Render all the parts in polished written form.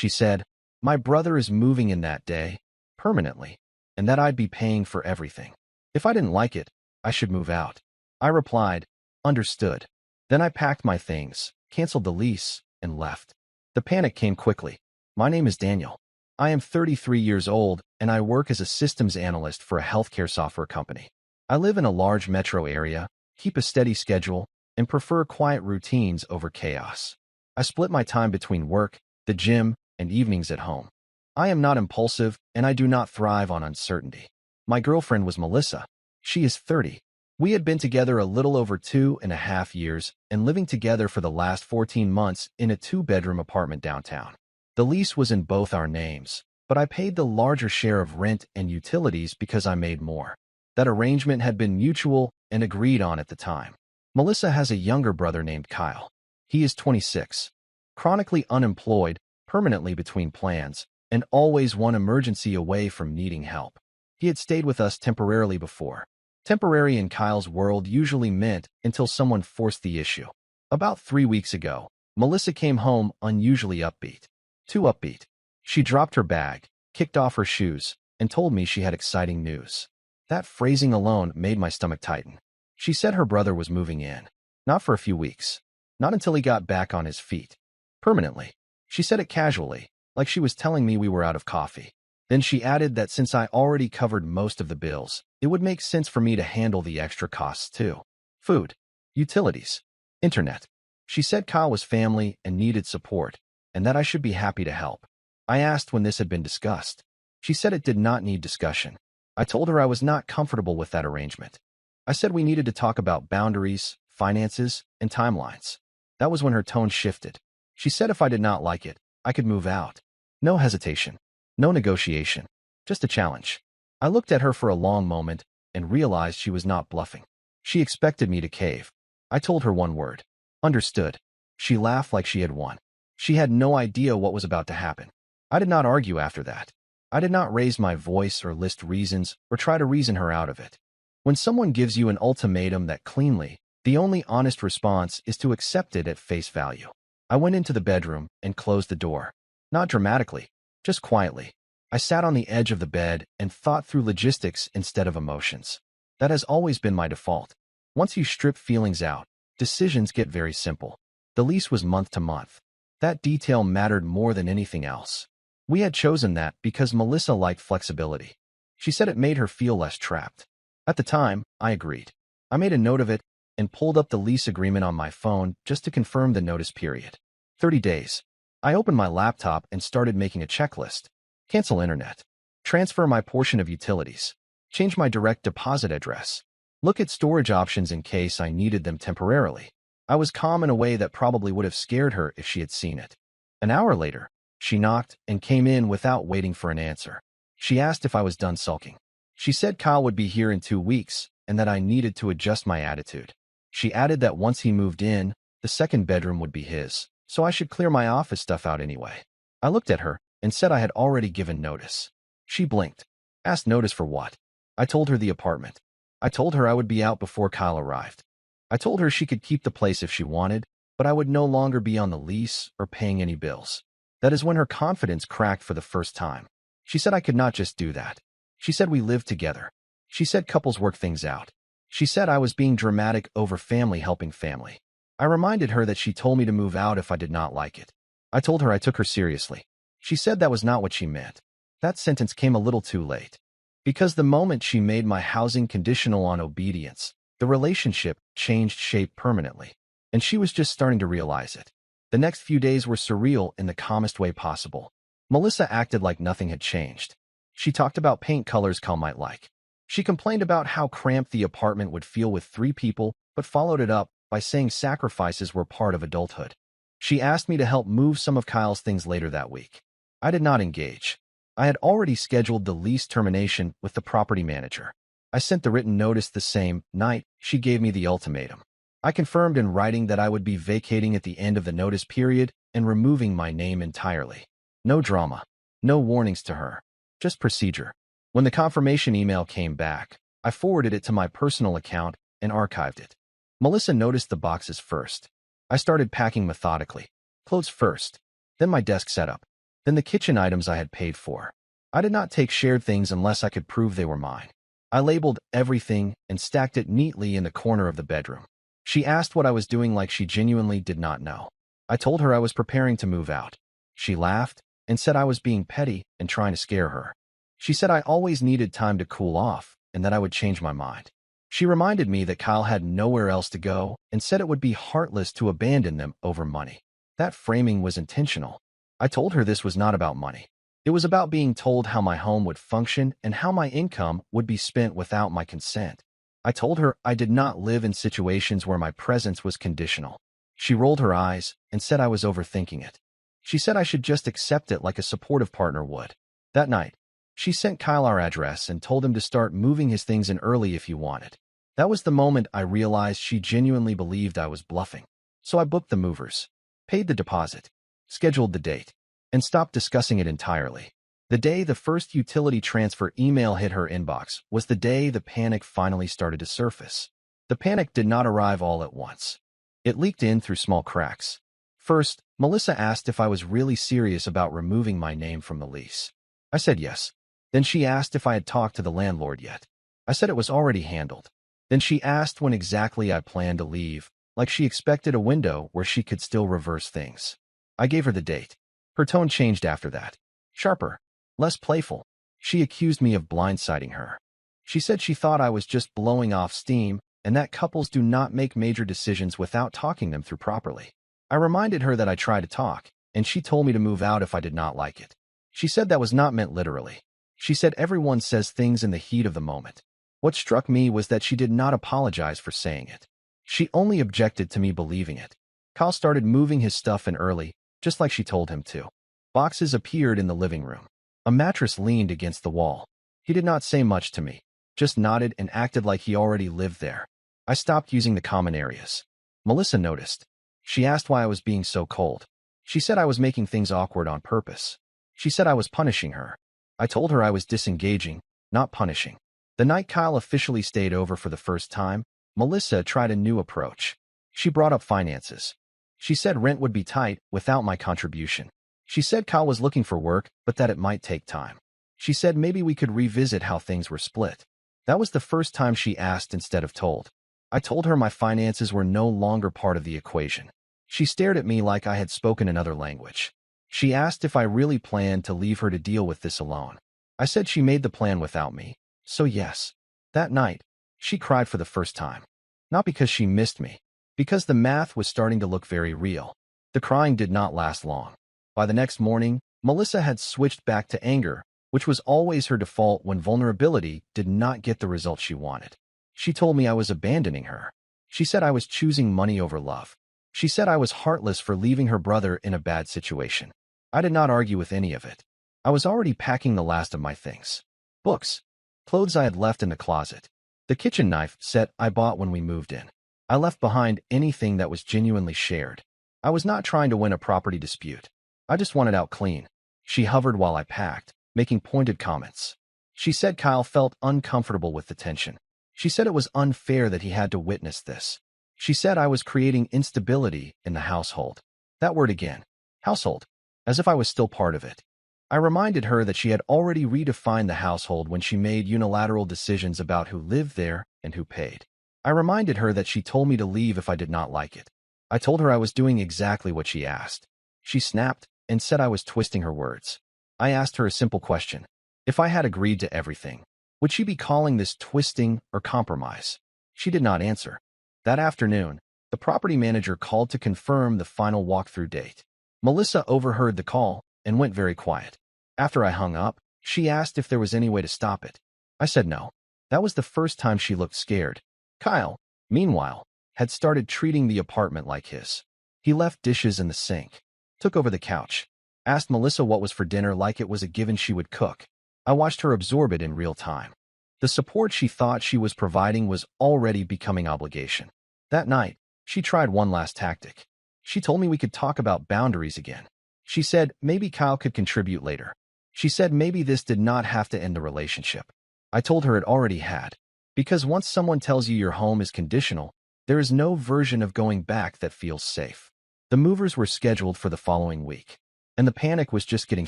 She said, "My brother is moving in that day, permanently, and that I'd be paying for everything. If I didn't like it, I should move out." I replied, "Understood." Then I packed my things, canceled the lease, and left. The panic came quickly. My name is Daniel. I am 33 years old, and I work as a systems analyst for a healthcare software company. I live in a large metro area, keep a steady schedule, and prefer quiet routines over chaos. I split my time between work, the gym, and evenings at home. I am not impulsive, and I do not thrive on uncertainty. My girlfriend was Melissa. She is 30. We had been together a little over 2.5 years and living together for the last 14 months in a 2-bedroom apartment downtown. The lease was in both our names, but I paid the larger share of rent and utilities because I made more. That arrangement had been mutual and agreed on at the time. Melissa has a younger brother named Kyle. He is 26, chronically unemployed, permanently between plans, and always one emergency away from needing help. He had stayed with us temporarily before. Temporary in Kyle's world usually meant until someone forced the issue. About 3 weeks ago, Melissa came home unusually upbeat. Too upbeat. She dropped her bag, kicked off her shoes, and told me she had exciting news. That phrasing alone made my stomach tighten. She said her brother was moving in. Not for a few weeks. Not until he got back on his feet. Permanently. She said it casually, like she was telling me we were out of coffee. Then she added that since I already covered most of the bills, it would make sense for me to handle the extra costs too. Food, utilities, internet. She said Kyle was family and needed support, and that I should be happy to help. I asked when this had been discussed. She said it did not need discussion. I told her I was not comfortable with that arrangement. I said we needed to talk about boundaries, finances, and timelines. That was when her tone shifted. She said if I did not like it, I could move out. No hesitation. No negotiation. Just a challenge. I looked at her for a long moment and realized she was not bluffing. She expected me to cave. I told her one word. Understood. She laughed like she had won. She had no idea what was about to happen. I did not argue after that. I did not raise my voice or list reasons or try to reason her out of it. When someone gives you an ultimatum that cleanly, the only honest response is to accept it at face value. I went into the bedroom and closed the door. Not dramatically, just quietly. I sat on the edge of the bed and thought through logistics instead of emotions. That has always been my default. Once you strip feelings out, decisions get very simple. The lease was month to month. That detail mattered more than anything else. We had chosen that because Melissa liked flexibility. She said it made her feel less trapped. At the time, I agreed. I made a note of it and pulled up the lease agreement on my phone just to confirm the notice period. 30 days. I opened my laptop and started making a checklist. Cancel internet. Transfer my portion of utilities. Change my direct deposit address. Look at storage options in case I needed them temporarily. I was calm in a way that probably would have scared her if she had seen it. An hour later, she knocked and came in without waiting for an answer. She asked if I was done sulking. She said Kyle would be here in 2 weeks and that I needed to adjust my attitude. She added that once he moved in, the second bedroom would be his, so I should clear my office stuff out anyway. I looked at her and said I had already given notice. She blinked. Asked notice for what? I told her the apartment. I told her I would be out before Kyle arrived. I told her she could keep the place if she wanted, but I would no longer be on the lease or paying any bills. That is when her confidence cracked for the first time. She said I could not just do that. She said we lived together. She said couples work things out. She said I was being dramatic over family helping family. I reminded her that she told me to move out if I did not like it. I told her I took her seriously. She said that was not what she meant. That sentence came a little too late. Because the moment she made my housing conditional on obedience, the relationship changed shape permanently, and she was just starting to realize it. The next few days were surreal in the calmest way possible. Melissa acted like nothing had changed. She talked about paint colors Kyle might like. She complained about how cramped the apartment would feel with 3 people, but followed it up by saying sacrifices were part of adulthood. She asked me to help move some of Kyle's things later that week. I did not engage. I had already scheduled the lease termination with the property manager. I sent the written notice the same night she gave me the ultimatum. I confirmed in writing that I would be vacating at the end of the notice period and removing my name entirely. No drama. No warnings to her. Just procedure. When the confirmation email came back, I forwarded it to my personal account and archived it. Melissa noticed the boxes first. I started packing methodically. Clothes first. Then my desk setup. then the kitchen items I had paid for. I did not take shared things unless I could prove they were mine. I labeled everything and stacked it neatly in the corner of the bedroom. She asked what I was doing like she genuinely did not know. I told her I was preparing to move out. She laughed and said I was being petty and trying to scare her. She said I always needed time to cool off and that I would change my mind. She reminded me that Kyle had nowhere else to go and said it would be heartless to abandon them over money. That framing was intentional. I told her this was not about money. It was about being told how my home would function and how my income would be spent without my consent. I told her I did not live in situations where my presence was conditional. She rolled her eyes and said I was overthinking it. She said I should just accept it like a supportive partner would. That night, she sent Kyle our address and told him to start moving his things in early if he wanted. That was the moment I realized she genuinely believed I was bluffing. So I booked the movers, paid the deposit, scheduled the date, and stopped discussing it entirely. The day the first utility transfer email hit her inbox was the day the panic finally started to surface. The panic did not arrive all at once. It leaked in through small cracks. First, Melissa asked if I was really serious about removing my name from the lease. I said yes. Then she asked if I had talked to the landlord yet. I said it was already handled. Then she asked when exactly I planned to leave, like she expected a window where she could still reverse things. I gave her the date. Her tone changed after that. Sharper, less playful. She accused me of blindsiding her. She said she thought I was just blowing off steam and that couples do not make major decisions without talking them through properly. I reminded her that I tried to talk, and she told me to move out if I did not like it. She said that was not meant literally. She said everyone says things in the heat of the moment. What struck me was that she did not apologize for saying it. She only objected to me believing it. Kyle started moving his stuff in early, just like she told him to. Boxes appeared in the living room. A mattress leaned against the wall. He did not say much to me, just nodded and acted like he already lived there. I stopped using the common areas. Melissa noticed. She asked why I was being so cold. She said I was making things awkward on purpose. She said I was punishing her. I told her I was disengaging, not punishing. The night Kyle officially stayed over for the first time, Melissa tried a new approach. She brought up finances. She said rent would be tight without my contribution. She said Kyle was looking for work, but that it might take time. She said maybe we could revisit how things were split. That was the first time she asked instead of told. I told her my finances were no longer part of the equation. She stared at me like I had spoken another language. She asked if I really planned to leave her to deal with this alone. I said she made the plan without me, so yes. That night, she cried for the first time. Not because she missed me, because the math was starting to look very real. The crying did not last long. By the next morning, Melissa had switched back to anger, which was always her default when vulnerability did not get the result she wanted. She told me I was abandoning her. She said I was choosing money over love. She said I was heartless for leaving her brother in a bad situation. I did not argue with any of it. I was already packing the last of my things. Books, clothes I had left in the closet, the kitchen knife set I bought when we moved in. I left behind anything that was genuinely shared. I was not trying to win a property dispute. I just wanted out clean. She hovered while I packed, making pointed comments. She said Kyle felt uncomfortable with the tension. She said it was unfair that he had to witness this. She said I was creating instability in the household. That word again. Household. As if I was still part of it. I reminded her that she had already redefined the household when she made unilateral decisions about who lived there and who paid. I reminded her that she told me to leave if I did not like it. I told her I was doing exactly what she asked. She snapped and said I was twisting her words. I asked her a simple question. If I had agreed to everything, would she be calling this twisting or compromise? She did not answer. That afternoon, the property manager called to confirm the final walkthrough date. Melissa overheard the call and went very quiet. After I hung up, she asked if there was any way to stop it. I said no. That was the first time she looked scared. Kyle, meanwhile, had started treating the apartment like his. He left dishes in the sink, took over the couch, asked Melissa what was for dinner like it was a given she would cook. I watched her absorb it in real time. The support she thought she was providing was already becoming obligation. That night, she tried one last tactic. She told me we could talk about boundaries again. She said maybe Kyle could contribute later. She said maybe this did not have to end the relationship. I told her it already had. Because once someone tells you your home is conditional, there is no version of going back that feels safe. The movers were scheduled for the following week. and the panic was just getting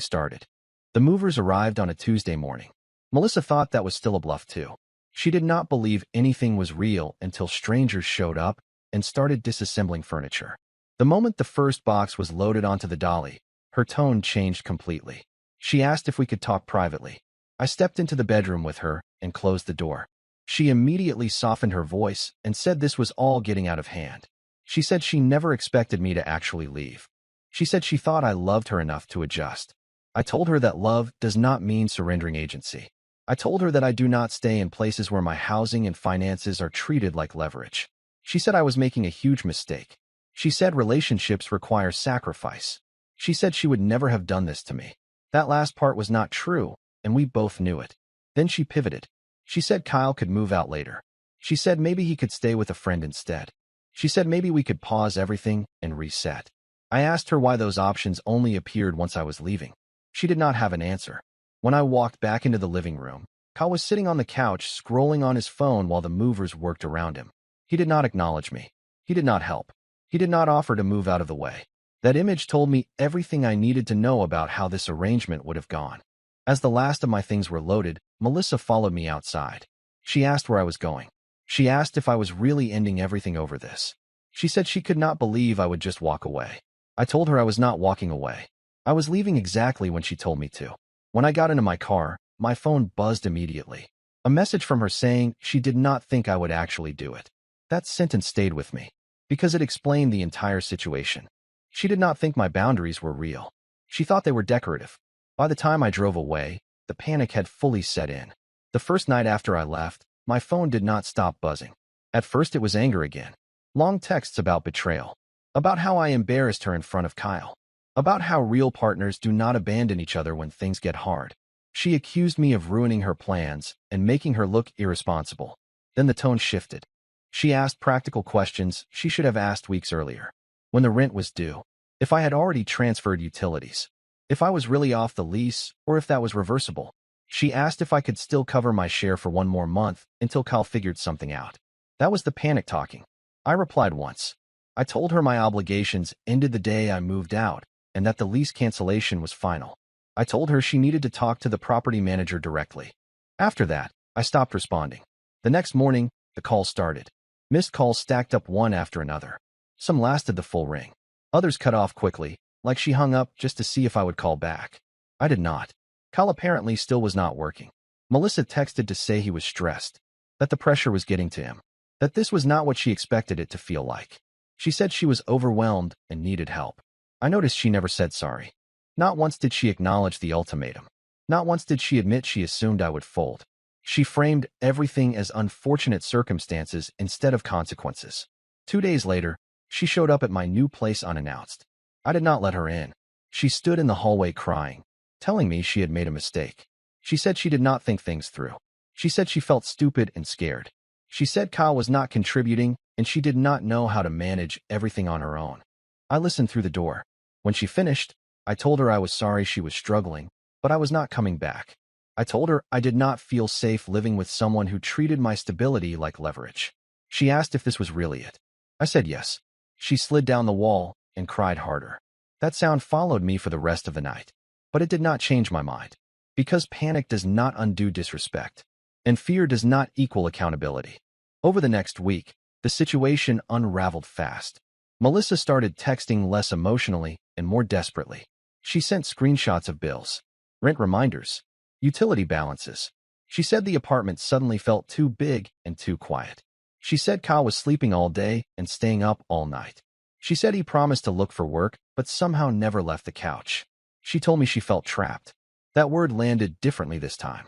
started. The movers arrived on a Tuesday morning. Melissa thought that was still a bluff too. She did not believe anything was real until strangers showed up and started disassembling furniture. The moment the first box was loaded onto the dolly, her tone changed completely. She asked if we could talk privately. I stepped into the bedroom with her and closed the door. She immediately softened her voice and said this was all getting out of hand. She said she never expected me to actually leave. She said she thought I loved her enough to adjust. I told her that love does not mean surrendering agency. I told her that I do not stay in places where my housing and finances are treated like leverage. She said I was making a huge mistake. She said relationships require sacrifice. She said she would never have done this to me. That last part was not true, and we both knew it. Then she pivoted. She said Kyle could move out later. She said maybe he could stay with a friend instead. She said maybe we could pause everything and reset. I asked her why those options only appeared once I was leaving. She did not have an answer. When I walked back into the living room, Kyle was sitting on the couch scrolling on his phone while the movers worked around him. He did not acknowledge me. He did not help. He did not offer to move out of the way. That image told me everything I needed to know about how this arrangement would have gone. As the last of my things were loaded, Melissa followed me outside. She asked where I was going. She asked if I was really ending everything over this. She said she could not believe I would just walk away. I told her I was not walking away. I was leaving exactly when she told me to. When I got into my car, my phone buzzed immediately. A message from her saying she did not think I would actually do it. That sentence stayed with me, because it explained the entire situation. She did not think my boundaries were real. She thought they were decorative. By the time I drove away, the panic had fully set in. The first night after I left, my phone did not stop buzzing. At first it was anger again. Long texts about betrayal. About how I embarrassed her in front of Kyle. About how real partners do not abandon each other when things get hard. She accused me of ruining her plans and making her look irresponsible. Then the tone shifted. She asked practical questions she should have asked weeks earlier. When the rent was due. If I had already transferred utilities. If I was really off the lease, or if that was reversible. She asked if I could still cover my share for one more month until Kyle figured something out. That was the panic talking. I replied once. I told her my obligations ended the day I moved out, and that the lease cancellation was final. I told her she needed to talk to the property manager directly. After that, I stopped responding. The next morning, the calls started. Missed calls stacked up one after another. Some lasted the full ring. Others cut off quickly, like she hung up just to see if I would call back. I did not. Kyle apparently still was not working. Melissa texted to say he was stressed, that the pressure was getting to him, that this was not what she expected it to feel like. She said she was overwhelmed and needed help. I noticed she never said sorry. Not once did she acknowledge the ultimatum. Not once did she admit she assumed I would fold. She framed everything as unfortunate circumstances instead of consequences. 2 days later, she showed up at my new place unannounced. I did not let her in. She stood in the hallway crying, telling me she had made a mistake. She said she did not think things through. She said she felt stupid and scared. She said Kyle was not contributing and she did not know how to manage everything on her own. I listened through the door. When she finished, I told her I was sorry she was struggling, but I was not coming back. I told her I did not feel safe living with someone who treated my stability like leverage. She asked if this was really it. I said yes. She slid down the wall and cried harder. That sound followed me for the rest of the night. But it did not change my mind. Because panic does not undo disrespect. And fear does not equal accountability. Over the next week, the situation unraveled fast. Melissa started texting less emotionally and more desperately. She sent screenshots of bills, rent reminders, utility balances. She said the apartment suddenly felt too big and too quiet. She said Kyle was sleeping all day and staying up all night. She said he promised to look for work, but somehow never left the couch. She told me she felt trapped. That word landed differently this time.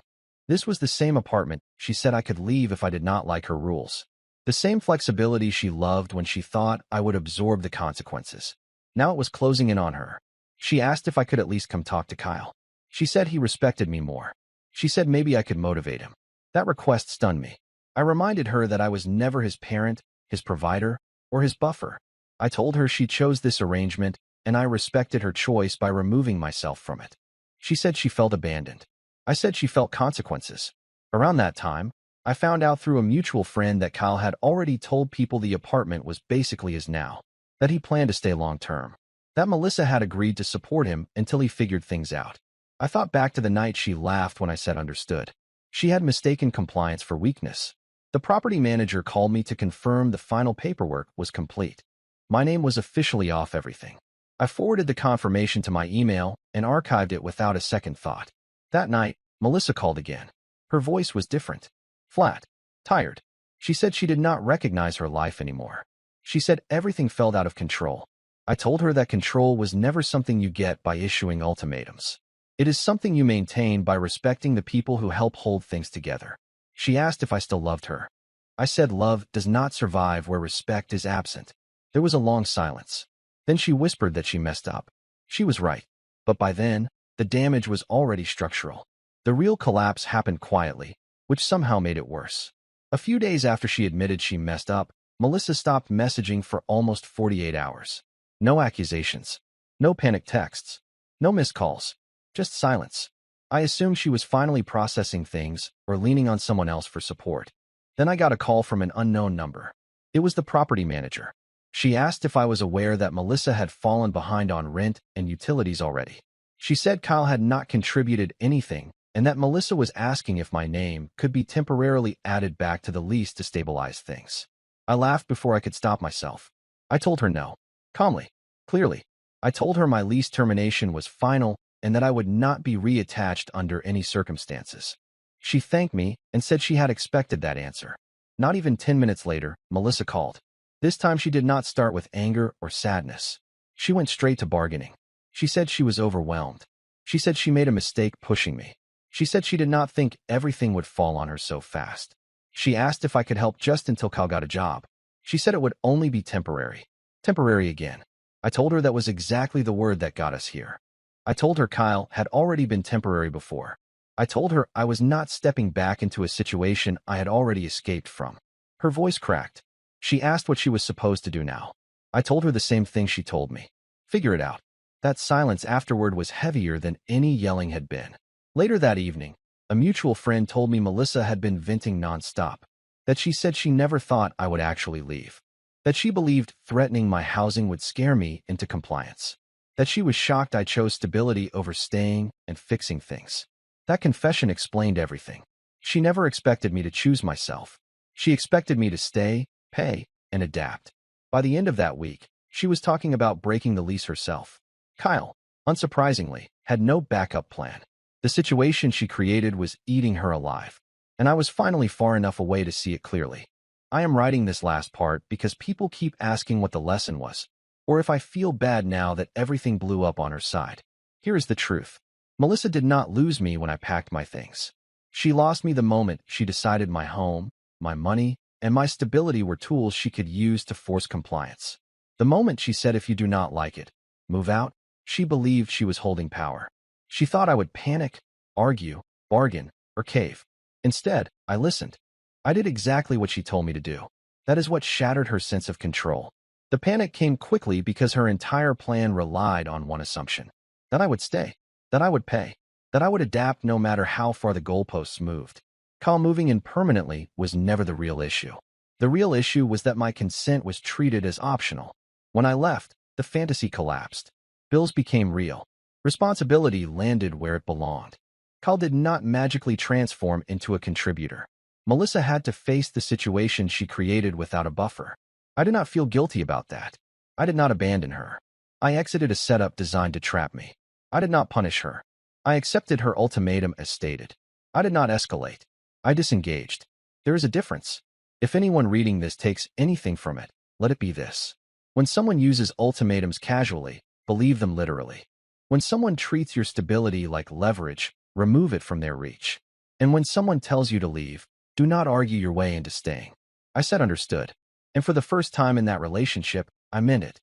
This was the same apartment she said I could leave if I did not like her rules. The same flexibility she loved when she thought I would absorb the consequences. Now it was closing in on her. She asked if I could at least come talk to Kyle. She said he respected me more. She said maybe I could motivate him. That request stunned me. I reminded her that I was never his parent, his provider, or his buffer. I told her she chose this arrangement, and I respected her choice by removing myself from it. She said she felt abandoned. I said she felt consequences. Around that time, I found out through a mutual friend that Kyle had already told people the apartment was basically his now, that he planned to stay long-term, that Melissa had agreed to support him until he figured things out. I thought back to the night she laughed when I said understood. She had mistaken compliance for weakness. The property manager called me to confirm the final paperwork was complete. My name was officially off everything. I forwarded the confirmation to my email and archived it without a second thought. That night, Melissa called again. Her voice was different. Flat. Tired. She said she did not recognize her life anymore. She said everything felt out of control. I told her that control was never something you get by issuing ultimatums. It is something you maintain by respecting the people who help hold things together. She asked if I still loved her. I said love does not survive where respect is absent. There was a long silence. Then she whispered that she messed up. She was right. But by then, the damage was already structural. The real collapse happened quietly, which somehow made it worse. A few days after she admitted she messed up, Melissa stopped messaging for almost 48 hours. No accusations. No panic texts. No missed calls. Just silence. I assumed she was finally processing things or leaning on someone else for support. Then I got a call from an unknown number. It was the property manager. She asked if I was aware that Melissa had fallen behind on rent and utilities already. She said Kyle had not contributed anything and that Melissa was asking if my name could be temporarily added back to the lease to stabilize things. I laughed before I could stop myself. I told her no. Calmly. Clearly. I told her my lease termination was final and that I would not be reattached under any circumstances. She thanked me and said she had expected that answer. Not even 10 minutes later, Melissa called. This time she did not start with anger or sadness. She went straight to bargaining. She said she was overwhelmed. She said she made a mistake pushing me. She said she did not think everything would fall on her so fast. She asked if I could help just until Kyle got a job. She said it would only be temporary. Temporary again. I told her that was exactly the word that got us here. I told her Kyle had already been temporary before. I told her I was not stepping back into a situation I had already escaped from. Her voice cracked. She asked what she was supposed to do now. I told her the same thing she told me. Figure it out. That silence afterward was heavier than any yelling had been. Later that evening, a mutual friend told me Melissa had been venting nonstop, that she said she never thought I would actually leave, that she believed threatening my housing would scare me into compliance, that she was shocked I chose stability over staying and fixing things. That confession explained everything. She never expected me to choose myself. She expected me to stay, pay, and adapt. By the end of that week, she was talking about breaking the lease herself. Kyle, unsurprisingly, had no backup plan. The situation she created was eating her alive, and I was finally far enough away to see it clearly. I am writing this last part because people keep asking what the lesson was, or if I feel bad now that everything blew up on her side. Here is the truth. Melissa did not lose me when I packed my things. She lost me the moment she decided my home, my money, and my stability were tools she could use to force compliance. The moment she said if you do not like it, move out, she believed she was holding power. She thought I would panic, argue, bargain, or cave. Instead, I listened. I did exactly what she told me to do. That is what shattered her sense of control. The panic came quickly because her entire plan relied on one assumption: that I would stay, that I would pay, that I would adapt no matter how far the goalposts moved. Kyle moving in permanently was never the real issue. The real issue was that my consent was treated as optional. When I left, the fantasy collapsed. Bills became real. Responsibility landed where it belonged. Kyle did not magically transform into a contributor. Melissa had to face the situation she created without a buffer. I did not feel guilty about that. I did not abandon her. I exited a setup designed to trap me. I did not punish her. I accepted her ultimatum as stated. I did not escalate. I disengaged. There is a difference. If anyone reading this takes anything from it, let it be this. When someone uses ultimatums casually, believe them literally. When someone treats your stability like leverage, remove it from their reach. And when someone tells you to leave, do not argue your way into staying. I said understood. And for the first time in that relationship, I meant it.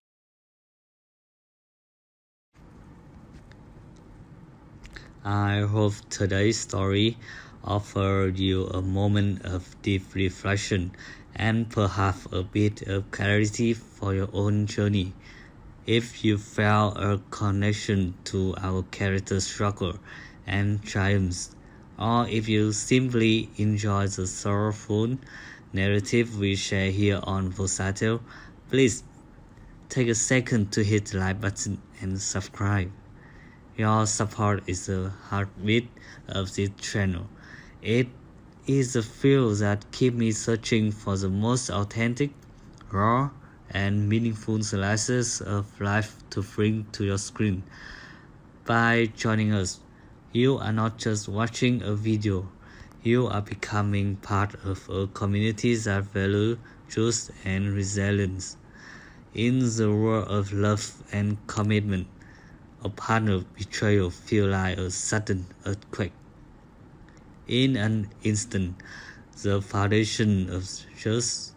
I hope today's story offered you a moment of deep reflection and perhaps a bit of clarity for your own journey. If you felt a connection to our character struggle and triumphs, or if you simply enjoy the soulful narrative we share here on Versatile, please take a second to hit the like button and subscribe. Your support is the heartbeat of this channel. It is the fuel that keeps me searching for the most authentic, raw, and meaningful slices of life to bring to your screen. By joining us, you are not just watching a video, you are becoming part of a community that values truth and resilience. In the world of love and commitment, a partner betrayal feels like a sudden earthquake. In an instant, the foundation of trust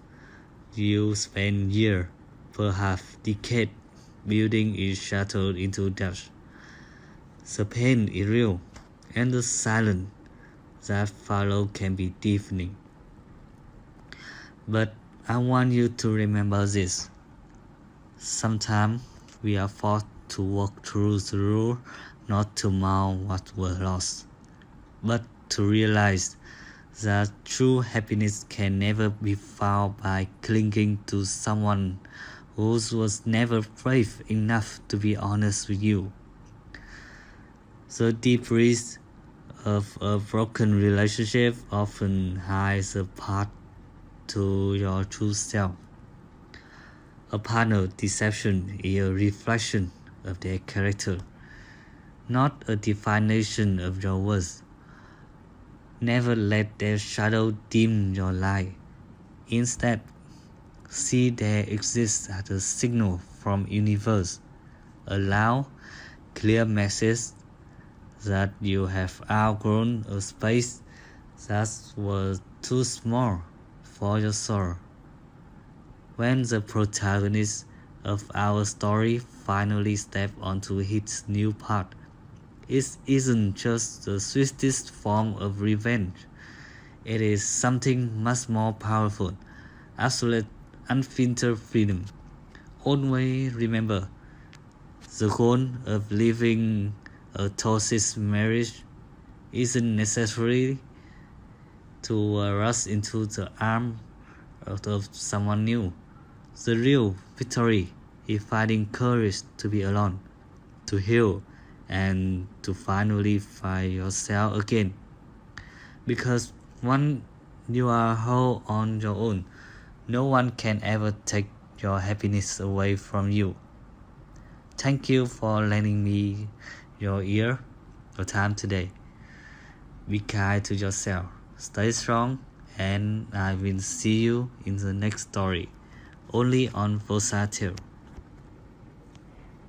you spend years, perhaps decades, building is shattered into dust. The pain is real, and the silence that follows can be deafening. But I want you to remember this. Sometimes we are forced to walk through the rule, not to mourn what was lost, but to realize that true happiness can never be found by clinging to someone who was never brave enough to be honest with you. The deep risk of a broken relationship often hides a path to your true self. A partner deception is a reflection of their character, not a definition of your worth. Never let their shadow dim your light. Instead, see their existence as a signal from universe, a loud, clear message that you have outgrown a space that was too small for your soul. When the protagonist of our story finally steps onto his new path, it isn't just the swiftest form of revenge. It is something much more powerful, absolute, unfiltered freedom. Always remember, the goal of living a toxic marriage isn't necessarily to rush into the arms of someone new. The real victory is finding courage to be alone, to heal, and to finally find yourself again. Because once you are whole on your own, no one can ever take your happiness away from you. Thank you for lending me your ear, your time today. Be kind to yourself, stay strong, and I will see you in the next story, only on Versatile.